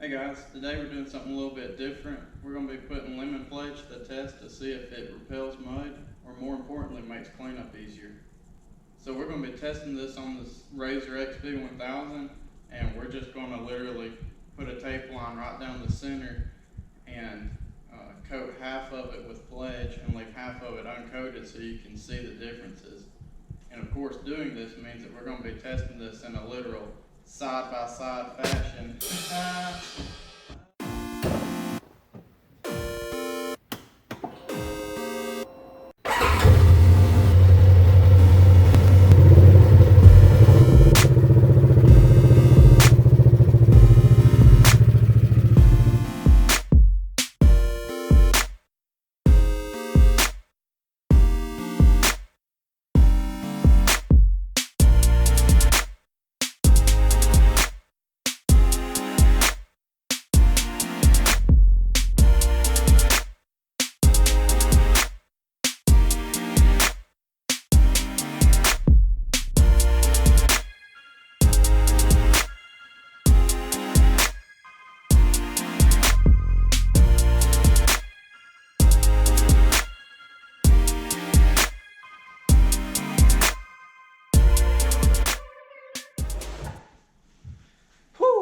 Hey guys, today we're doing something a little bit different. We're going to be putting lemon fletch to the test to see if it repels mud, or more importantly, makes cleanup easier. So we're going to be testing this on this RZR XB1000, and we're just going to literally put a tape line right down the center and coat half of it with fletch and leave half of it uncoated so you can see the differences. And of course, doing this means that we're going to be testing this in a literal side-by-side fashion.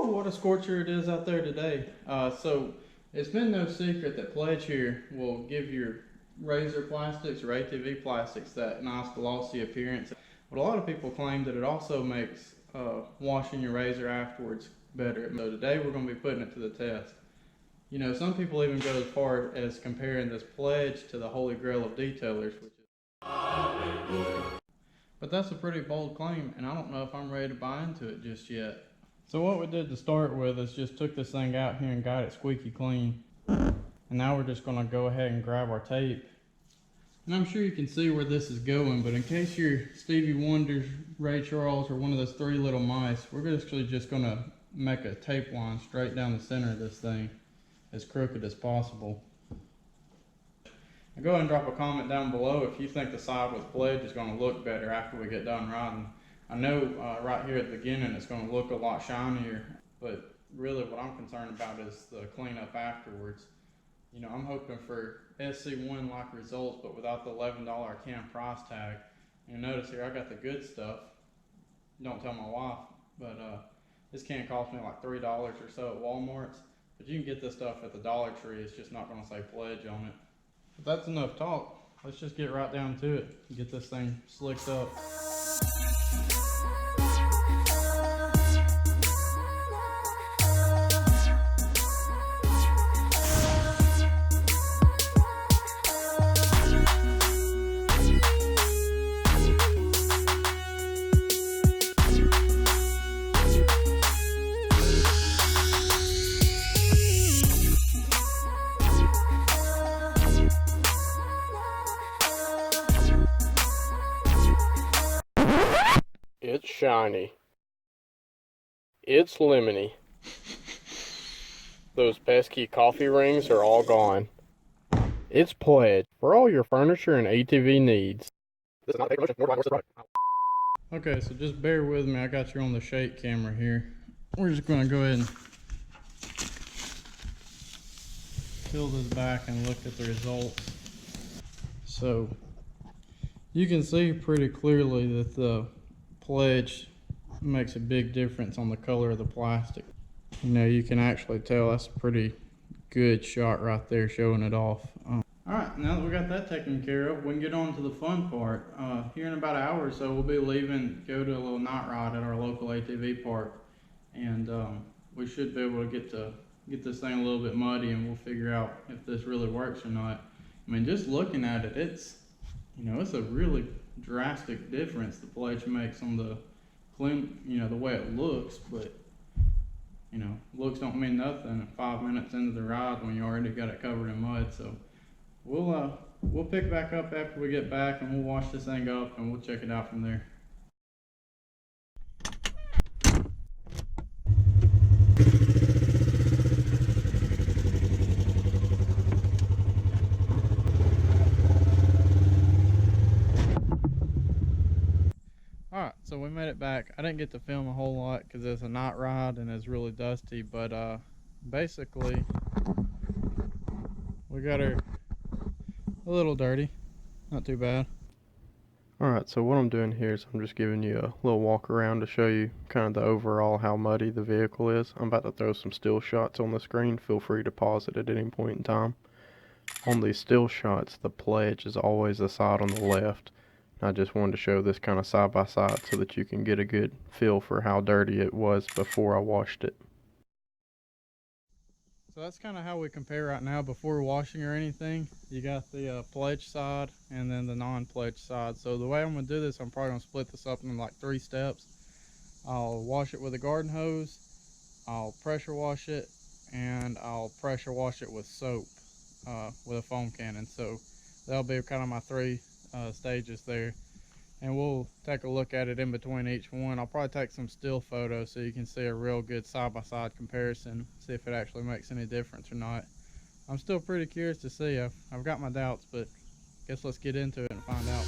What a scorcher it is out there today. So it's been no secret that Pledge here will give your RZR plastics or ATV plastics that nice glossy appearance. But a lot of people claim that it also makes washing your RZR afterwards better. So today we're going to be putting it to the test. You know, some people even go as far as comparing this Pledge to the Holy Grail of detailers, which is... But that's a pretty bold claim, and I don't know if I'm ready to buy into it just yet. So what we did to start with is just took this thing out here and got it squeaky clean. And now we're just gonna go ahead and grab our tape. And I'm sure you can see where this is going, but in case you're Stevie Wonder's, Ray Charles, or one of those Three Little Mice, we're actually just gonna make a tape line straight down the center of this thing, as crooked as possible. And go ahead and drop a comment down below if you think the side with Pledge is gonna look better after we get done riding. I know right here at the beginning it's going to look a lot shinier, but really what I'm concerned about is the cleanup afterwards. You know, I'm hoping for SC1 like results, but without the $11 a can price tag. And notice here I got the good stuff. Don't tell my wife, but this can cost me like $3 or so at Walmart's. But you can get this stuff at the Dollar Tree. It's just not going to say Pledge on it. But that's enough talk. Let's just get right down to it and get this thing slicked up. It's shiny. It's lemony. Those pesky coffee rings are all gone. It's Pledge for all your furniture and ATV needs. This is not a paper motion, nor do I endorse this product. Okay, so just bear with me. I got you on the shake camera here. We're just going to go ahead and peel this back and look at the results. So you can see pretty clearly that the Pledge makes a big difference on the color of the plastic. You know, you can actually tell that's a pretty good shot right there showing it off. Alright, now that we got that taken care of, we can get on to the fun part. Here in about an hour or so, we'll be leaving, go to a little night ride at our local ATV park. And we should be able to get this thing a little bit muddy, and we'll figure out if this really works or not. I mean, just looking at it, it's a really drastic difference the Pledge makes on the clean, the way it looks. But looks don't mean nothing 5 minutes into the ride when you already got it covered in mud. So we'll pick back up after we get back, and we'll wash this thing up and we'll check it out from there. Alright, so we made it back. I didn't get to film a whole lot because it's a night ride and it's really dusty, but basically we got her a little dirty, not too bad. Alright, so what I'm doing here is I'm just giving you a little walk around to show you kind of the overall how muddy the vehicle is. I'm about to throw some still shots on the screen. Feel free to pause it at any point in time. On these still shots, the pledge is always the side on the left. I just wanted to show this kind of side by side so that you can get a good feel for how dirty it was before I washed it. So that's kind of how we compare right now before washing or anything. You got the pledge side and then the non-pledge side. So the way I'm going to do this, I'm probably going to split this up in like 3 steps. I'll wash it with a garden hose, I'll pressure wash it, and I'll pressure wash it with soap with a foam cannon. So that'll be kind of my 3 stages there. And we'll take a look at it in between each one. I'll probably take some still photos so you can see a real good side-by-side comparison, see if it actually makes any difference or not. I'm still pretty curious to see. I've got my doubts, but I guess let's get into it and find out.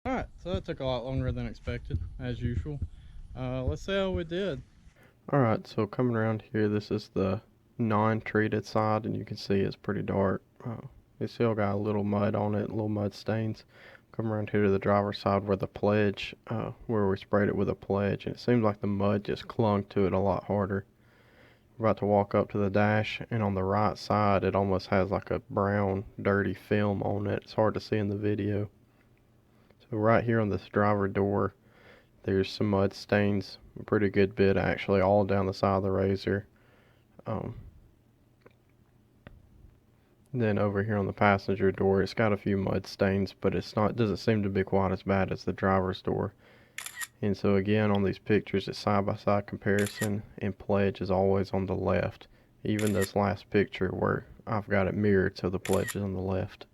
Alright, so that took a lot longer than expected, as usual. Let's see how we did. Alright, so coming around here, this is the non-treated side, and you can see it's pretty dark. It's still got a little mud on it, little mud stains. Come around here to the driver's side where the pledge, where we sprayed it with a pledge, and it seems like the mud just clung to it a lot harder. We're about to walk up to the dash, and on the right side it almost has like a brown dirty film on it. It's hard to see in the video. So right here on this driver door, there's some mud stains, a pretty good bit actually, all down the side of the RZR. Then over here on the passenger door, it's got a few mud stains, but doesn't seem to be quite as bad as the driver's door. And so again, on these pictures, it's side-by-side comparison, and pledge is always on the left. Even this last picture where I've got it mirrored, so the pledge is on the left.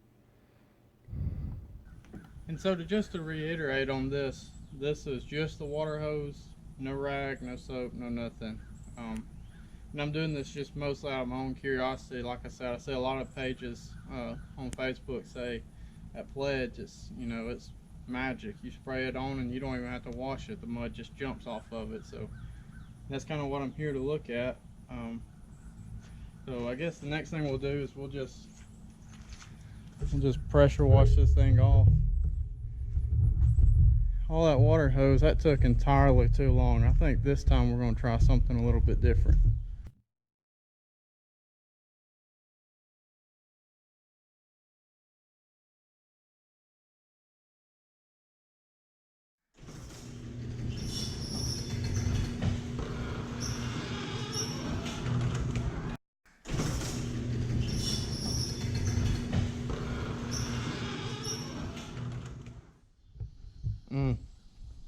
And so just to reiterate on this, this is just the water hose, no rag, no soap, no nothing. And I'm doing this just mostly out of my own curiosity. Like I said, I see a lot of pages on Facebook say that pledge is, it's magic. You spray it on and you don't even have to wash it. The mud just jumps off of it. So that's kind of what I'm here to look at. So I guess the next thing we'll do is we'll just pressure wash this thing off. All that water hose, that took entirely too long. I think this time we're going to try something a little bit different.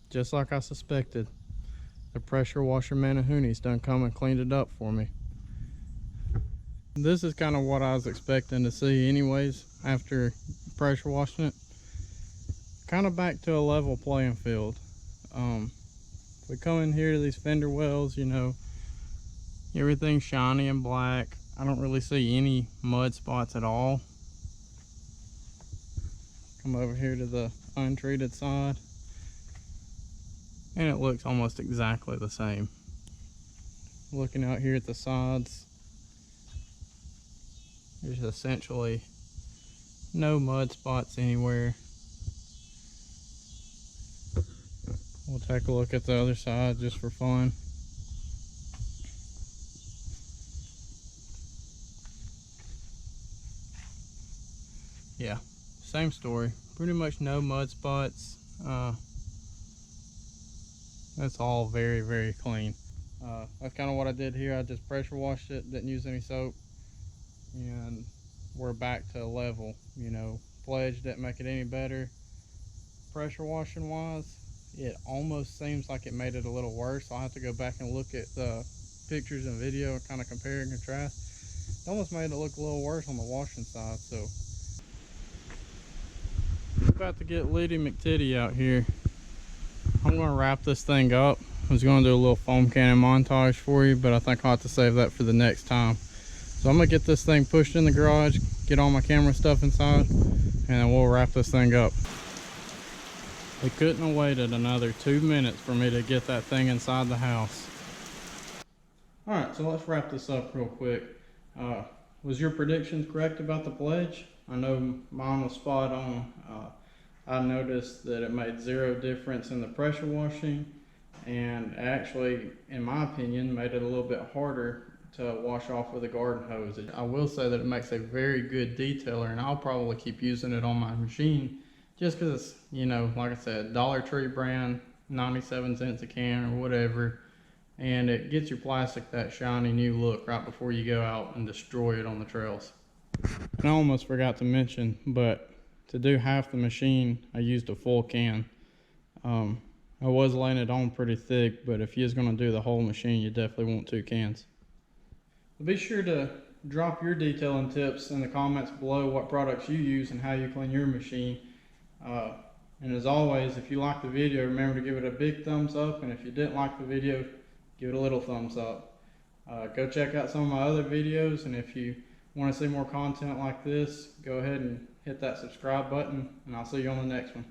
Just like I suspected, the pressure washer Manahuni's done come and cleaned it up for me. This is kind of what I was expecting to see anyways after pressure washing it. Kind of back to a level playing field. We come in here to these fender wells, everything's shiny and black. I don't really see any mud spots at all. Come over here to the untreated side, and it looks almost exactly the same. Looking out here at the sides, there's essentially no mud spots anywhere. We'll take a look at the other side just for fun. Yeah, same story. Pretty much no mud spots. That's all very, very clean. That's kind of what I did here. I just pressure washed it, didn't use any soap, and we're back to level. Pledge didn't make it any better. Pressure washing wise, it almost seems like it made it a little worse. I'll have to go back and look at the pictures and video and kind of compare and contrast. It almost made it look a little worse on the washing side. So about to get Liddy McTitty out here. I'm I'm going to wrap this thing up. I was going to do a little foam cannon montage for you, but I think I'll have to save that for the next time. So I'm going to get this thing pushed in the garage, get all my camera stuff inside, and then we'll wrap this thing up. They couldn't have waited another 2 minutes for me to get that thing inside the house. Alright, so let's wrap this up real quick. Was your predictions correct about the pledge? I know mine was spot on. I noticed that it made zero difference in the pressure washing, and actually, in my opinion, made it a little bit harder to wash off with a garden hose. I will say that it makes a very good detailer, and I'll probably keep using it on my machine just because, you know, like I said, Dollar Tree brand, 97 cents a can or whatever, and it gets your plastic that shiny new look right before you go out and destroy it on the trails. And I almost forgot to mention, but to do half the machine, I used a full can. I was laying it on pretty thick, but if you're going to do the whole machine, you definitely want 2 cans. Be sure to drop your detailing tips in the comments below, what products you use and how you clean your machine. And as always, if you like the video, remember to give it a big thumbs up, and if you didn't like the video, give it a little thumbs up. Go check out some of my other videos, and if you want to see more content like this, go ahead and hit that subscribe button, and I'll see you on the next one.